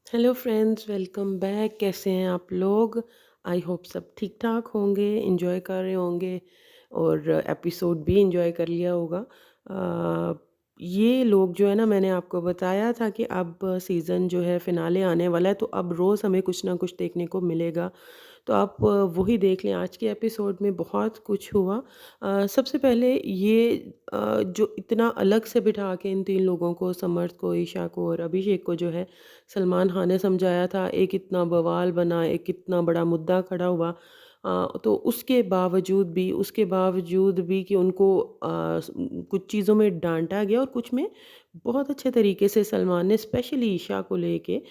Hello friends, welcome back. कैसे हैं आप लोग? आई होप सब ठीक ठाक होंगे, एंजॉय कर रहे होंगे और एपिसोड भी एंजॉय कर लिया होगा। ये लोग जो है ना, मैंने आपको बताया था कि अब सीज़न जो है फ़िनाले आने वाला है, तो अब रोज़ हमें कुछ ना कुछ देखने को मिलेगा। तो आप वही देख लें। आज के एपिसोड में बहुत कुछ हुआ। सबसे पहले ये जो इतना अलग से बिठा के इन 3 लोगों को, समर्थ को, ईशा को और अभिषेक को जो है सलमान खान ने समझाया था, एक इतना बवाल बना, एक इतना बड़ा मुद्दा खड़ा हुआ। तो उसके बावजूद भी कि उनको कुछ चीज़ों में डाँटा गया और कुछ में बहुत अच्छे तरीके से सलमान ने स्पेशली ईशा को लेके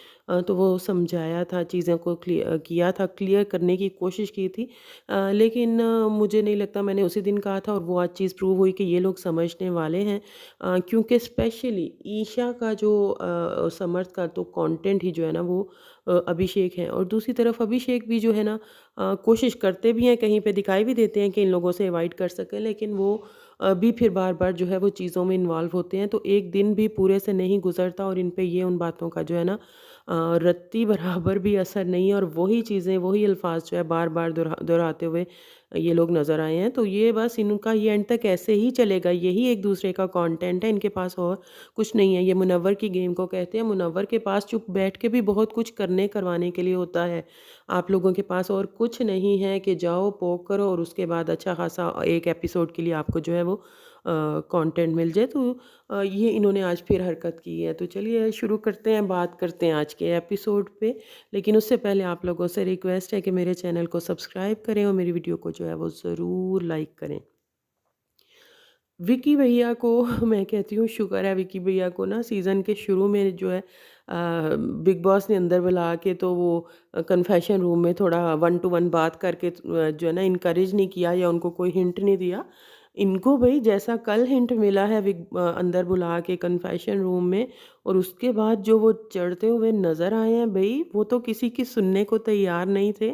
तो वो समझाया था, चीज़ों को किया था, क्लियर करने की कोशिश की थी। लेकिन मुझे नहीं लगता, मैंने उसी दिन कहा था और वो आज चीज़ प्रूव हुई कि ये लोग समझने वाले हैं। क्योंकि स्पेशली ईशा का जो समर्थ का तो कंटेंट ही जो है ना वो अभिषेक है, और दूसरी तरफ अभिषेक भी जो है ना कोशिश करते भी हैं, कहीं पे दिखाई भी देते हैं कि इन लोगों से अवॉइड कर सकें, लेकिन वो भी फिर बार-बार जो है वो चीज़ों में इन्वॉल्व होते हैं। तो एक दिन भी पूरे से नहीं गुज़रता और इन पे ये उन बातों का जो है ना रत्ती बराबर भी असर नहीं है, और वही चीज़ें, वही अल्फ़ाज़ जो है बार-बार दोहराते हुए ये लोग नज़र आए हैं। तो ये बस इनका ये एंड तक ऐसे ही चलेगा, यही एक-दूसरे का कंटेंट है, इनके पास और कुछ नहीं है। ये मुनव्वर की गेम को कहते हैं, मुनव्वर के पास चुप बैठ के भी बहुत कुछ करने करवाने के लिए होता है। आप लोगों के पास और कुछ नहीं है कि जाओ पोक करो और उसके बाद अच्छा खासा एक एपिसोड के लिए आपको जो है वो कंटेंट मिल जाए। तो ये इन्होंने आज फिर हरकत की है। तो चलिए शुरू करते हैं, बात करते हैं आज के एपिसोड पे। लेकिन उससे पहले आप लोगों से रिक्वेस्ट है कि मेरे चैनल को सब्सक्राइब करें और मेरी वीडियो को जो है वो ज़रूर लाइक करें। विकी भैया को मैं कहती हूँ शुक्र है, विकी भैया को ना सीज़न के शुरू में जो है बिग बॉस ने अंदर बुला के तो वो कन्फेशन रूम में थोड़ा वन टू वन बात करके जो है ना इनकरेज नहीं किया या उनको कोई हिंट नहीं दिया। इनको भई जैसा कल हिंट मिला है अंदर बुला के कन्फेशन रूम में, और उसके बाद जो वो चढ़ते हुए नज़र आए हैं भई, वो तो किसी की सुनने को तैयार नहीं थे।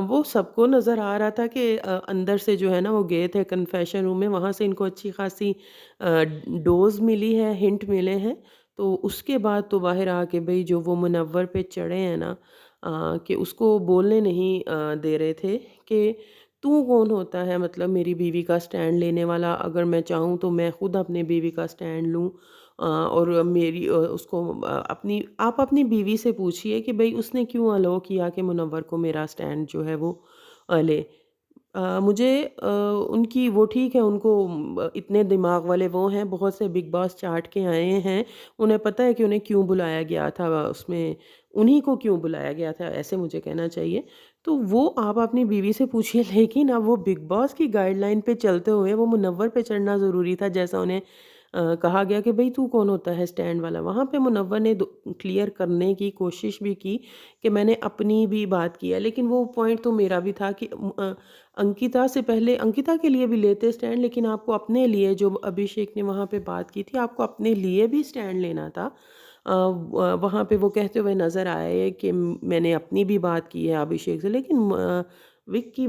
वो सबको नज़र आ रहा था कि अंदर से जो है ना वो गए थे कन्फेशन रूम में, वहाँ से इनको अच्छी खासी डोज़ मिली है, हिंट मिले हैं। तो उसके बाद तो बाहर आके भई जो वो मुनव्वर पे चढ़े हैं ना, कि उसको बोलने नहीं दे रहे थे कि तू कौन होता है, मतलब मेरी बीवी का स्टैंड लेने वाला? अगर मैं चाहूँ तो मैं खुद अपनी बीवी का स्टैंड लूँ। और मेरी उसको अपनी आप अपनी बीवी से पूछिए कि भई उसने क्यों अलाउ किया कि मुनव्वर को मेरा स्टैंड जो है वो ले। मुझे उनकी वो ठीक है, उनको इतने दिमाग वाले वो हैं, बहुत से बिग बॉस चाट के आए हैं, उन्हें पता है कि उन्हें क्यों बुलाया गया था उसमें, उन्हीं को क्यों बुलाया गया था, ऐसे मुझे कहना चाहिए। तो वो आप अपनी बीवी से पूछिए, लेकिन अब वो बिग बॉस की गाइडलाइन पे चलते हुए वो मुनव्वर पे चढ़ना ज़रूरी था, जैसा उन्हें कहा गया कि भई तू कौन होता है स्टैंड वाला? वहाँ पे मुनव्वर ने दो क्लियर करने की कोशिश भी की कि मैंने अपनी भी बात की है, लेकिन वो पॉइंट तो मेरा भी था कि अंकिता से पहले अंकिता के लिए भी लेते स्टैंड, लेकिन आपको अपने लिए, जो अभिषेक ने वहाँ पे बात की थी, आपको अपने लिए भी स्टैंड लेना था। वहाँ पे वो कहते हुए नज़र आए कि मैंने अपनी भी बात की है अभिषेक से, लेकिन विक्की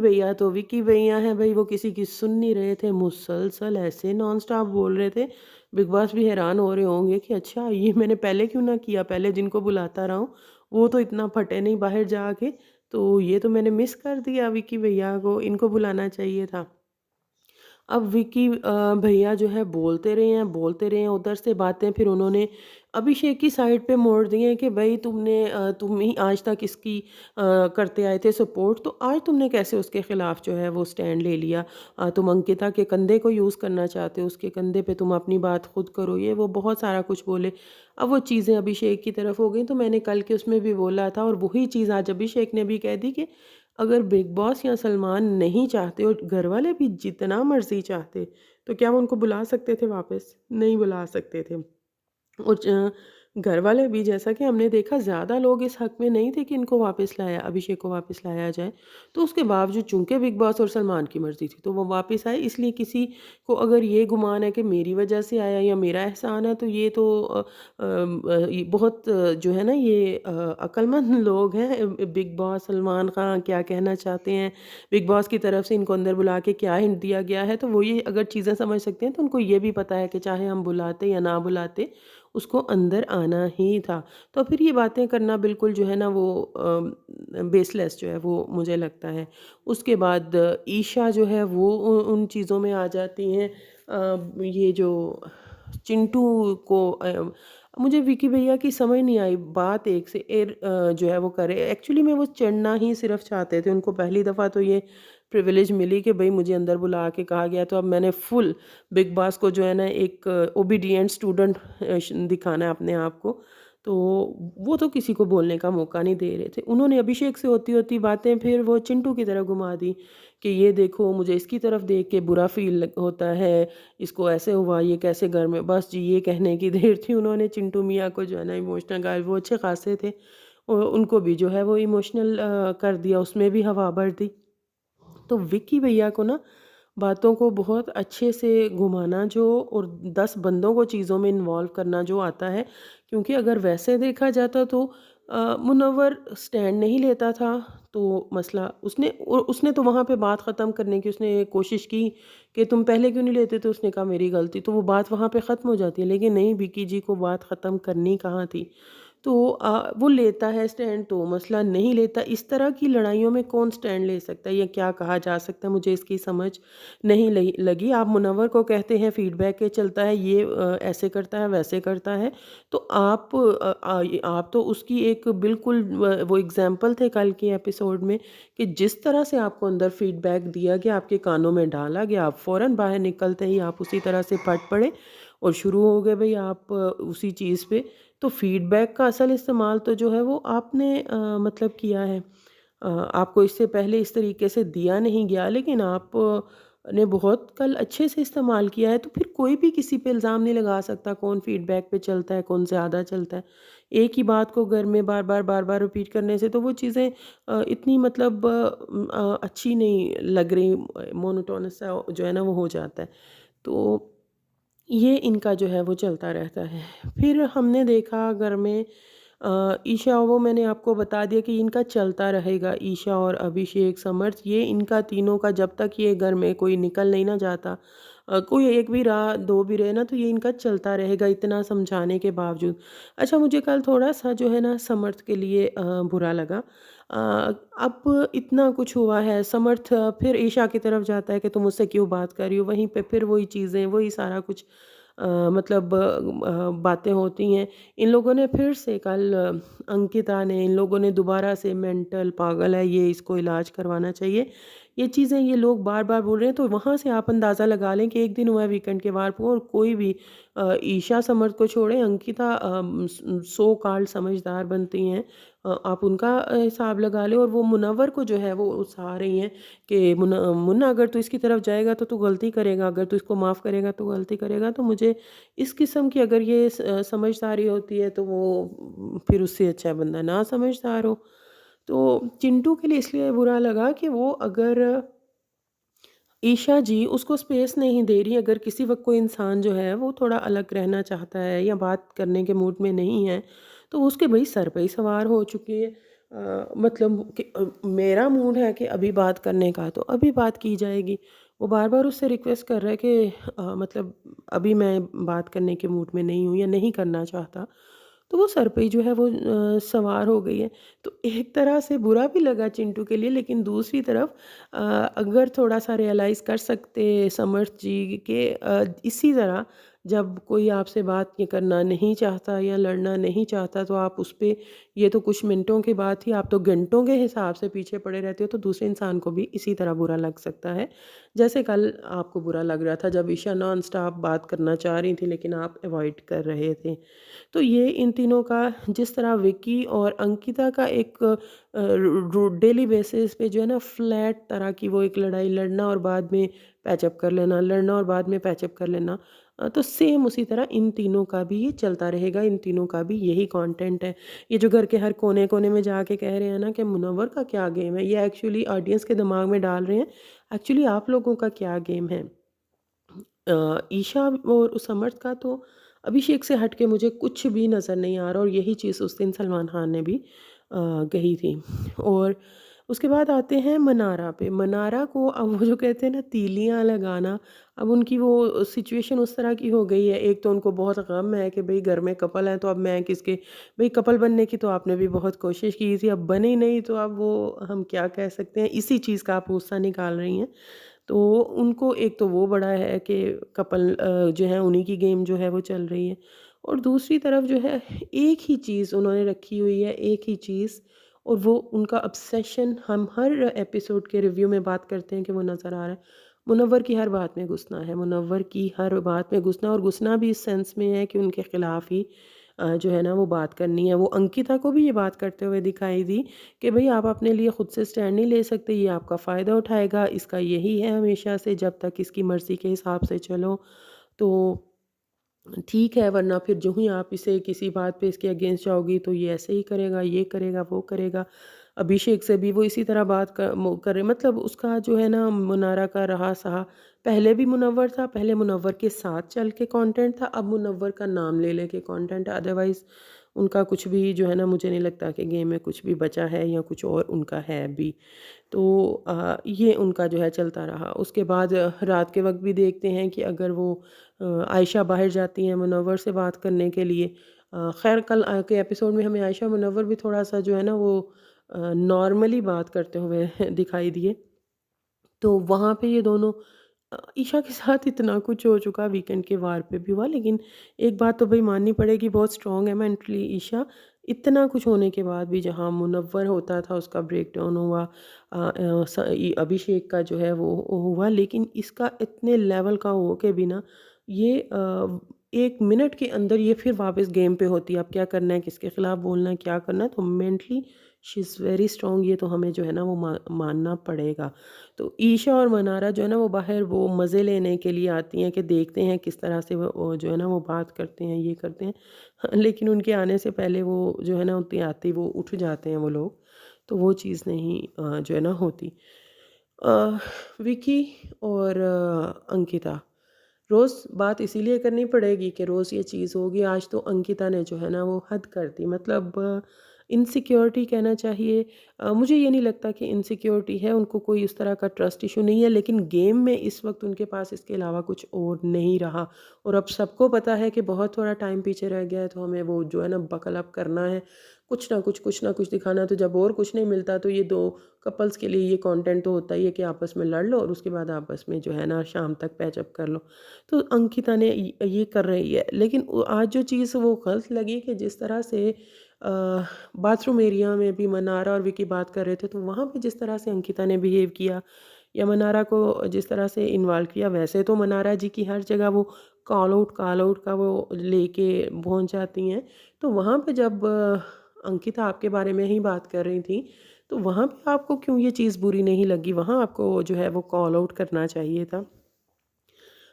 भैया हैं भई, वो किसी की सुन नहीं रहे थे, मुसलसल ऐसे नॉन स्टॉप बोल रहे थे। बिग बॉस भी हैरान हो रहे होंगे कि अच्छा ये मैंने पहले क्यों ना किया, पहले जिनको बुलाता रहा हूँ, वो तो इतना फटे नहीं बाहर जाके, तो ये तो मैंने मिस कर दिया विक्की भैया को, इनको बुलाना चाहिए था। अब विकी भैया जो है बोलते रहे हैं उधर से बातें, फिर उन्होंने अभिषेक की साइड पे मोड़ दी हैं कि भई तुम ही आज तक इसकी करते आए थे सपोर्ट, तो आज तुमने कैसे उसके खिलाफ जो है वो स्टैंड ले लिया? तुम अंकिता के कंधे को यूज़ करना चाहते हो, उसके कंधे पे तुम अपनी बात खुद करो, ये वो बहुत सारा कुछ बोले। अब वो चीज़ें अभिषेक की तरफ हो गई, तो मैंने कल के उसमें भी बोला था और वही चीज़ आज अभिषेक ने भी कह दी कि अगर बिग बॉस या सलमान नहीं चाहते और घर वाले भी जितना मर्ज़ी चाहते, तो क्या वो उनको बुला सकते थे वापस? नहीं बुला सकते थे। और घर वाले भी, जैसा कि हमने देखा, ज़्यादा लोग इस हक़ में नहीं थे कि इनको वापस लाया अभिषेक को वापस लाया जाए। तो उसके बावजूद चूँकि बिग बॉस और सलमान की मर्ज़ी थी, तो वो वापस आए। इसलिए किसी को अगर ये गुमान है कि मेरी वज़ह से आया या मेरा एहसान है, तो ये तो ये बहुत जो है ना ये अक्लमंद लोग हैं। बिग बॉस, सलमान खान क्या कहना चाहते हैं, बिग बॉस की तरफ से इनको अंदर बुला के क्या हिंट दिया गया है, तो वो ये अगर चीज़ें समझ सकते हैं, तो उनको ये भी पता है कि चाहे हम बुलाते या ना बुलाते, उसको अंदर आना ही था। तो फिर ये बातें करना बिल्कुल जो है ना वो बेसलेस जो है वो मुझे लगता है। उसके बाद ईशा जो है वो उन चीज़ों में आ जाती हैं। ये जो चिंटू को मुझे विकी भैया की समझ नहीं आई बात एक से जो है वो करे। एक्चुअली में वो चढ़ना ही सिर्फ चाहते थे। उनको पहली दफ़ा तो ये प्रिविलेज मिली कि भई मुझे अंदर बुला के कहा गया, तो अब मैंने फुल बिग बॉस को जो है ना एक ओबीडिएंट स्टूडेंट दिखाना है अपने आप को। तो वो तो किसी को बोलने का मौका नहीं दे रहे थे। उन्होंने अभिषेक से होती-होती बातें फिर वो चिंटू की तरफ घुमा दी कि ये देखो मुझे इसकी तरफ देख के बुरा फ़ील होता है, इसको ऐसे हुआ, ये कैसे घर में, बस जी ये कहने की देर थी। उन्होंने चिंटू मियाँ को जो है ना इमोशनल कर, वो अच्छे ख़ासे थे। उनको भी जो है वो इमोशनल कर दिया, उसमें भी हवा भर दी। तो विक्की भैया को ना बातों को बहुत अच्छे से घुमाना जो और 10 बंदों को चीज़ों में इन्वॉल्व करना जो आता है, क्योंकि अगर वैसे देखा जाता तो मुनव्वर स्टैंड नहीं लेता था, तो मसला उसने तो वहाँ पे बात ख़त्म करने की उसने कोशिश की कि तुम पहले क्यों नहीं लेते, तो उसने कहा मेरी गलती, तो वो बात वहाँ पे ख़त्म हो जाती है। लेकिन नहीं, विक्की जी को बात ख़त्म करनी कहाँ थी। तो वो लेता है स्टैंड तो मसला, नहीं लेता। इस तरह की लड़ाइयों में कौन स्टैंड ले सकता है या क्या कहा जा सकता है, मुझे इसकी समझ नहीं लगी। आप मुनव्वर को कहते हैं फीडबैक के चलता है, ये ऐसे करता है वैसे करता है, तो आप तो उसकी एक बिल्कुल वो एग्जाम्पल थे कल के एपिसोड में कि जिस तरह से आपको अंदर फीडबैक दिया गया, आपके कानों में डाला गया, आप फ़ौरन बाहर निकलते ही आप उसी तरह से फट पड़े और शुरू हो गए भई आप उसी चीज़ पे। तो फीडबैक का असल इस्तेमाल तो जो है वो आपने मतलब किया है। आपको इससे पहले इस तरीके से दिया नहीं गया, लेकिन आप ने बहुत कल अच्छे से इस्तेमाल किया है, तो फिर कोई भी किसी पे इल्ज़ाम नहीं लगा सकता कौन फीडबैक पे चलता है, कौन ज़्यादा चलता है। एक ही बात को घर में बार-बार रिपीट करने से तो वो चीज़ें इतनी मतलब अच्छी नहीं लग रही, मोनोटोनस सा जो है ना वो हो जाता है। तो ये इनका जो है वो चलता रहता है। फिर हमने देखा घर में ईशा, वो मैंने आपको बता दिया कि इनका चलता रहेगा, ईशा और अभिषेक, समर्थ, ये इनका तीनों का जब तक ये घर में कोई निकल नहीं ना जाता, कोई एक भी रहा, 2 भी रहे ना, तो ये इनका चलता रहेगा इतना समझाने के बावजूद। अच्छा, मुझे कल थोड़ा-सा जो है ना समर्थ के लिए बुरा लगा। अब इतना कुछ हुआ है, समर्थ फिर ईशा की तरफ जाता है कि तुम मुझसे क्यों बात कर रही हो? वहीं पे फिर वही चीज़ें, वही सारा कुछ मतलब बातें होती हैं। इन लोगों ने फिर से कल अंकिता ने, इन लोगों ने दोबारा से मेंटल पागल है ये, इसको इलाज करवाना चाहिए। ये चीज़ें ये लोग बार-बार बोल रहे हैं, तो वहाँ से आप अंदाज़ा लगा लें कि एक दिन हुआ है वीकेंड के वार को और कोई भी ईशा समर्थ को छोड़ें, अंकिता सो कॉल्ड समझदार बनती हैं। आप उनका हिसाब लगा लें और वो मुनव्वर को जो है वो उकसा रही हैं कि मुन्ना अगर तू इसकी तरफ जाएगा तो तू गलती करेगा, अगर तू इसको माफ़ करेगा तो गलती करेगा। तो मुझे इस किस्म की अगर ये समझदारी होती है तो वो फिर उससे अच्छा है बंदा ना समझदार हो। तो चिंटू के लिए इसलिए बुरा लगा कि वो अगर ईशा जी उसको स्पेस नहीं दे रही, अगर किसी वक़्त कोई इंसान जो है वो थोड़ा अलग रहना चाहता है या बात करने के मूड में नहीं है, तो उसके भई सर पे ही सवार हो चुकी है। मतलब कि मेरा मूड है कि अभी बात करने का तो अभी बात की जाएगी। वो बार-बार उससे रिक्वेस्ट कर रहा है कि मतलब अभी मैं बात करने के मूड में नहीं हूँ या नहीं करना चाहता। तो वो सर पे ही जो है वो सवार हो गई है। तो एक तरह से बुरा भी लगा चिंटू के लिए, लेकिन दूसरी तरफ अ, अगर थोड़ा-सा रियलाइज़ कर सकते समर्थ जी के इसी तरह जब कोई आपसे बात ये करना नहीं चाहता या लड़ना नहीं चाहता, तो आप उस पे, ये तो कुछ मिनटों की बात थी, आप तो घंटों के हिसाब से पीछे पड़े रहते हो, तो दूसरे इंसान को भी इसी तरह बुरा लग सकता है। जैसे कल आपको बुरा लग रहा था जब ईशा नॉन स्टॉप बात करना चाह रही थी, लेकिन आप अवॉइड कर रहे थे। तो ये इन तीनों का, जिस तरह विक्की और अंकिता का एक डेली बेसिस पे जो है ना फ्लैट तरह की वो एक लड़ाई लड़ना और बाद में पैचअप कर लेना, लड़ना और बाद में पैचअप कर लेना, तो सेम उसी तरह इन तीनों का भी ये चलता रहेगा, इन तीनों का भी यही कंटेंट है। ये जो घर के हर कोने कोने में जाके कह रहे हैं ना कि मुनव्वर का क्या गेम है, ये एक्चुअली ऑडियंस के दिमाग में डाल रहे हैं, एक्चुअली आप लोगों का क्या गेम है। ईशा और उस समर्थ का तो अभिषेक से हट के मुझे कुछ भी नज़र नहीं आ रहा, और यही चीज़ उस दिन सलमान खान ने भी कही थी। और उसके बाद आते हैं मनारा पे। मनारा को अब वो जो कहते हैं ना तीलियाँ लगाना, अब उनकी वो सिचुएशन उस तरह की हो गई है। एक तो उनको बहुत गम है कि भई घर में कपल हैं तो अब मैं किसके, भई कपल बनने की तो आपने भी बहुत कोशिश की थी, अब बने नहीं तो अब वो हम क्या कह सकते हैं, इसी चीज़ का आप गुस्सा निकाल रही हैं। तो उनको एक तो वो बड़ा है कि कपल जो है उन्हीं की गेम जो है वो चल रही है। और दूसरी तरफ जो है एक ही चीज़ उन्होंने रखी हुई है, एक ही चीज़, और वो उनका ऑब्सेशन हम हर एपिसोड के रिव्यू में बात करते हैं कि वो नज़र आ रहा है। मुनव्वर की हर बात में घुसना है, मुनव्वर की हर बात में घुसना, और घुसना भी इस सेंस में है कि उनके खिलाफ ही जो है ना वो बात करनी है। वो अंकिता को भी ये बात करते हुए दिखाई दी कि भई आप अपने लिए खुद से स्टैंड नहीं ले सकते, ये आपका फ़ायदा उठाएगा, इसका यही है हमेशा से, जब तक इसकी मर्ज़ी के हिसाब से चलो तो ठीक है, वरना फिर जो ही आप इसे किसी बात पे इसके अगेंस्ट जाओगी तो ये ऐसे ही करेगा, ये करेगा, वो करेगा। अभिषेक से भी वो इसी तरह बात करे, मतलब उसका जो है ना मुनारा का रहा-सहा, पहले भी मुनव्वर था, पहले मुनव्वर के साथ चल के कंटेंट था, अब मुनव्वर का नाम ले लेके कंटेंट है। अदरवाइज़ उनका कुछ भी जो है ना, मुझे नहीं लगता कि गेम में कुछ भी बचा है या कुछ और उनका है भी। तो ये उनका जो है चलता रहा। उसके बाद रात के वक़्त भी देखते हैं कि अगर वो आयशा बाहर जाती हैं मुनव्वर से बात करने के लिए। ख़ैर कल के एपिसोड में हमें आयशा मुनव्वर भी थोड़ा-सा जो है ना वो नॉर्मली बात करते हुए दिखाई दिए। तो वहाँ पे ये दोनों ईशा के साथ इतना कुछ हो चुका वीकेंड के वार पे भी हुआ, लेकिन एक बात तो भई माननी पड़ेगी, बहुत स्ट्रॉन्ग है मेंटली ईशा। इतना कुछ होने के बाद भी जहाँ मुनव्वर होता था उसका ब्रेकडाउन हुआ, अभिषेक का जो है वो हुआ, लेकिन इसका इतने लेवल का हो के भी ना ये 1 मिनट के अंदर ये फिर वापस गेम पे होती है। अब क्या करना है, किसके खिलाफ बोलना है, क्या करना है, तो mentally she is very strong, ये तो हमें जो है ना वो मानना पड़ेगा। तो ईशा और मनारा जो है ना वो बाहर वो मज़े लेने के लिए आती हैं कि देखते हैं किस तरह से वो जो है ना वो बात करते हैं, ये करते हैं। लेकिन उनके आने से पहले वो जो है ना उनके आते ही वो उठ जाते हैं वो लोग, तो वो चीज़ नहीं जो है ना होती। अ, विकी और अंकिता, रोज़ बात इसीलिए करनी पड़ेगी कि रोज़ ये चीज़ होगी। आज तो अंकिता ने जो है ना वो हद कर दी, मतलब इनसिक्योरिटी कहना चाहिए। मुझे ये नहीं लगता कि इनसिक्योरिटी है, उनको कोई उस तरह का ट्रस्ट इशू नहीं है, लेकिन गेम में इस वक्त उनके पास इसके अलावा कुछ और नहीं रहा। और अब सबको पता है कि बहुत थोड़ा टाइम पीछे रह गया है, तो हमें वो जो है ना बकल अप करना है, कुछ ना कुछ दिखाना है। तो जब और कुछ नहीं मिलता तो ये दो कपल्स के लिए ये कंटेंट तो होता ही है कि आपस में लड़ लो और उसके बाद आपस में जो है ना शाम तक पैचअप कर लो। तो अंकिता ने ये कर रही है, लेकिन आज जो चीज़ वो गलत लगी कि जिस तरह से बाथरूम एरिया में भी मनारा और विकी बात कर रहे थे, तो वहाँ पे जिस तरह से अंकिता ने बिहेव किया या मनारा को जिस तरह से इन्वॉल्व किया, वैसे तो मनारा जी की हर जगह वो कॉल आउट का वो लेके पहुँच जाती हैं। तो वहाँ पे जब अंकिता आपके बारे में ही बात कर रही थी, तो वहाँ पे आपको क्यों ये चीज़ बुरी नहीं लगी? वहाँ आपको जो है वो कॉल आउट करना चाहिए था।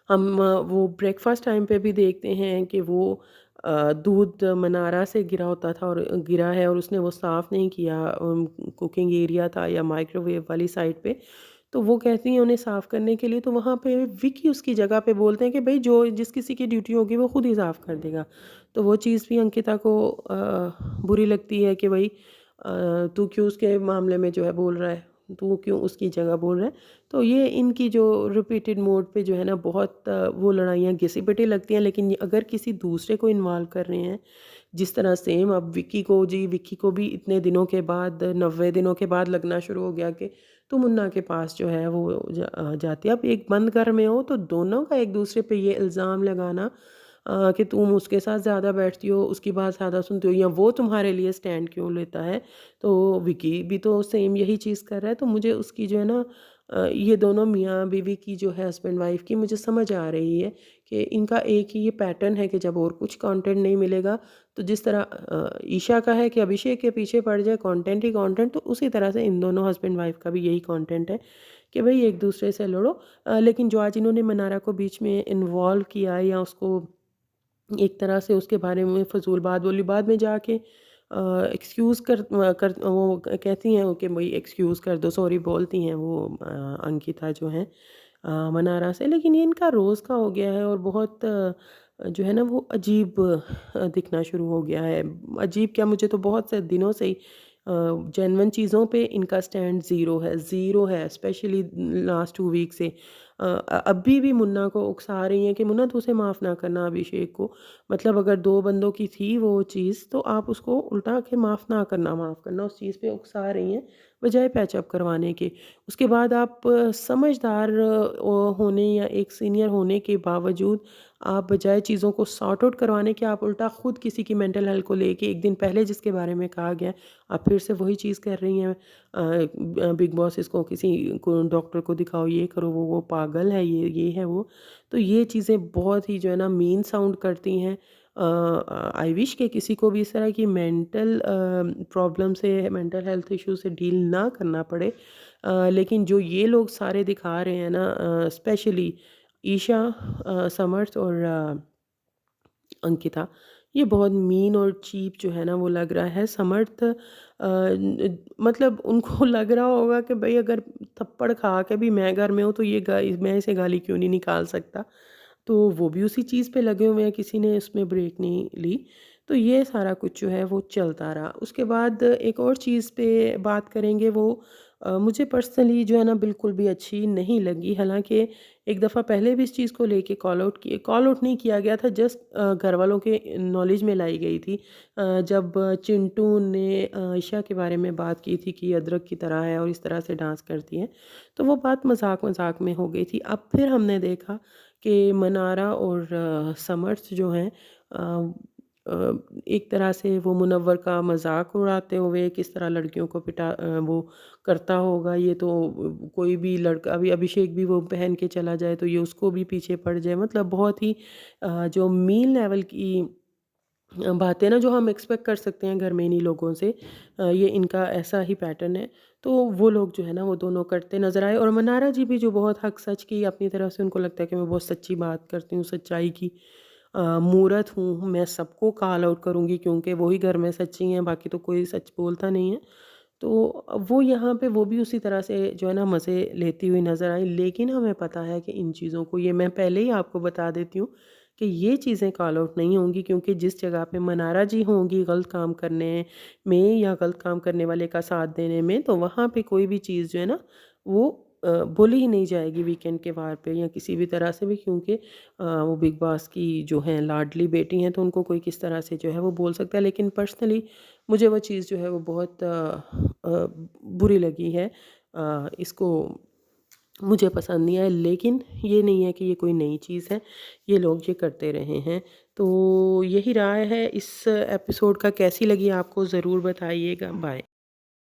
हम वो ब्रेकफ़ास्ट टाइम पे भी देखते हैं कि वो दूध मनारा से गिरा होता था और गिरा है और उसने वो साफ़ नहीं किया, कुकिंग एरिया था या माइक्रोवेव वाली साइड पे। तो वो कहती हैं उन्हें साफ़ करने के लिए, तो वहाँ पे विकी उसकी जगह पे बोलते हैं कि भई जो जिस किसी की ड्यूटी होगी वो खुद ही साफ़ कर देगा। तो वो चीज़ भी अंकिता को बुरी लगती है कि भई तू क्यों उसके मामले में जो है बोल रहा है, तू क्यों उसकी जगह बोल रहा है। तो ये इनकी जो रिपीटेड मोड पे जो है ना बहुत वो लड़ाइयाँ घिसी-पिटी लगती हैं, लेकिन ये अगर किसी दूसरे को इन्वॉल्व कर रहे हैं, जिस तरह सेम अब विक्की को भी इतने दिनों के बाद 90 दिनों के बाद लगना शुरू हो गया कि तुम मुन्ना के पास जो है वो जाती है। अब एक बंद घर में हो तो दोनों का एक दूसरे पे ये इल्ज़ाम लगाना कि तुम उसके साथ ज़्यादा बैठती हो, उसकी बात ज़्यादा सुनती हो या वो तुम्हारे लिए स्टैंड क्यों लेता है। तो विकी भी तो सेम यही चीज़ कर रहा है, तो मुझे उसकी जो है ना ये दोनों मियाँ-बीवी की जो है हस्बैंड वाइफ़ की मुझे समझ आ रही है कि इनका एक ही ये पैटर्न है कि जब और कुछ कंटेंट नहीं मिलेगा, तो जिस तरह ईशा का है कि अभिषेक के पीछे पड़ जाए कंटेंट ही कंटेंट, तो उसी तरह से इन दोनों हस्बैंड वाइफ़ का भी यही कंटेंट है कि भई एक-दूसरे से लड़ो। लेकिन जो आज इन्होंने मनारा को बीच में इन्वॉल्व किया या उसको एक तरह से उसके बारे में फ़िज़ूल बात बोली, बाद में जाके एक्सक्यूज़ वो कहती हैं कि भई एक्सक्यूज़ कर दो, सॉरी बोलती हैं वो अंकिता जो हैं मनारा से। लेकिन ये इनका रोज़ का हो गया है और बहुत जो है ना वो अजीब दिखना शुरू हो गया है। अजीब क्या, मुझे तो बहुत से दिनों से ही जेन्युइन चीज़ों पे इनका स्टैंड ज़ीरो है, स्पेशली लास्ट 2 वीक से। अभी भी मुन्ना को उकसा रही हैं कि मुन्ना तू उसे माफ़ ना करना अभिषेक को। मतलब अगर 2 बंदों की थी वो चीज़ तो आप उसको उल्टा के माफ़ करना उस चीज़ पे उकसा रही हैं, बजाय पैचअप करवाने के। उसके बाद आप समझदार होने या एक सीनियर होने के बावजूद आप बजाय चीज़ों को सॉर्ट आउट करवाने के आप उल्टा खुद किसी की मेंटल हेल्थ को लेके एक दिन पहले जिसके बारे में कहा गया, आप फिर से वही चीज़ कर रही हैं। बिग बॉस इसको किसी को डॉक्टर को दिखाओ, ये करो, वो पागल है, ये है वो। तो ये चीज़ें बहुत ही जो है ना मीन साउंड करती हैं। आई विश कि किसी को भी इस तरह की मेंटल प्रॉब्लम से, मेंटल हेल्थ इश्यू से डील ना करना पड़े। लेकिन जो ये लोग सारे दिखा रहे हैं ना, स्पेशली ईशा, समर्थ और अंकिता, ये बहुत मीन और चीप जो है ना वो लग रहा है। समर्थ मतलब उनको लग रहा होगा कि भाई अगर थप्पड़ खा के भी मैं घर में हूँ तो ये मैं इसे गाली क्यों नहीं निकाल सकता। तो वो भी उसी चीज़ पे लगे हुए हैं, किसी ने उसमें ब्रेक नहीं ली। तो ये सारा कुछ जो है वो चलता रहा। उसके बाद एक और चीज़ पे बात करेंगे, वो मुझे पर्सनली जो है ना बिल्कुल भी अच्छी नहीं लगी। हालाँकि एक दफ़ा पहले भी इस चीज़ को लेके कॉल आउट नहीं किया गया था, जस्ट घरवालों के नॉलेज में लाई गई थी। जब चिंटू ने ईशा के बारे में बात की थी कि ये अदरक की तरह है और इस तरह से डांस करती हैं, तो वो बात मज़ाक-मज़ाक में हो गई थी। अब फिर हमने देखा कि मनारा और समर्थ जो हैं, अ एक तरह से वो मुनव्वर का मज़ाक उड़ाते हुए किस तरह लड़कियों को वो करता होगा, ये तो कोई भी लड़का, अभी अभिषेक भी वो पहन के चला जाए तो ये उसको भी पीछे पड़ जाए। मतलब बहुत ही जो मीन लेवल की बातें ना जो हम एक्सपेक्ट कर सकते हैं घर में इन्हीं लोगों से, ये इनका ऐसा ही पैटर्न है। तो वो लोग जो है ना वो दोनों करते नज़र आए, और मनारा जी भी जो बहुत हक सच की अपनी तरफ से, उनको लगता है कि मैं बहुत सच्ची बात करती हूँ, सच्चाई की मूरत हूँ, मैं सबको कॉल आउट करूँगी क्योंकि वो ही घर में सच्ची हैं, बाकी तो कोई सच बोलता नहीं है। तो वो यहाँ पे वो भी उसी तरह से जो है ना मज़े लेती हुई नज़र आई। लेकिन हमें पता है कि इन चीज़ों को, ये मैं पहले ही आपको बता देती हूँ कि ये चीज़ें कॉल आउट नहीं होंगी, क्योंकि जिस जगह पे मनारा जी होंगी गलत काम करने में या गलत काम करने वाले का साथ देने में, तो वहाँ पे कोई भी चीज़ जो है ना वो बोली ही नहीं जाएगी वीकेंड के वार पे या किसी भी तरह से भी, क्योंकि वो बिग बॉस की जो हैं लाडली बेटी हैं, तो उनको कोई किस तरह से जो है वो बोल सकता है। लेकिन पर्सनली मुझे वो चीज़ जो है वो बहुत बुरी लगी है। इसको मुझे पसंद नहीं आया, लेकिन ये नहीं है कि ये कोई नई चीज़ है, ये लोग ये करते रहे हैं। तो यही राय है इस एपिसोड का, कैसी लगी आपको ज़रूर बताइएगा। बाय।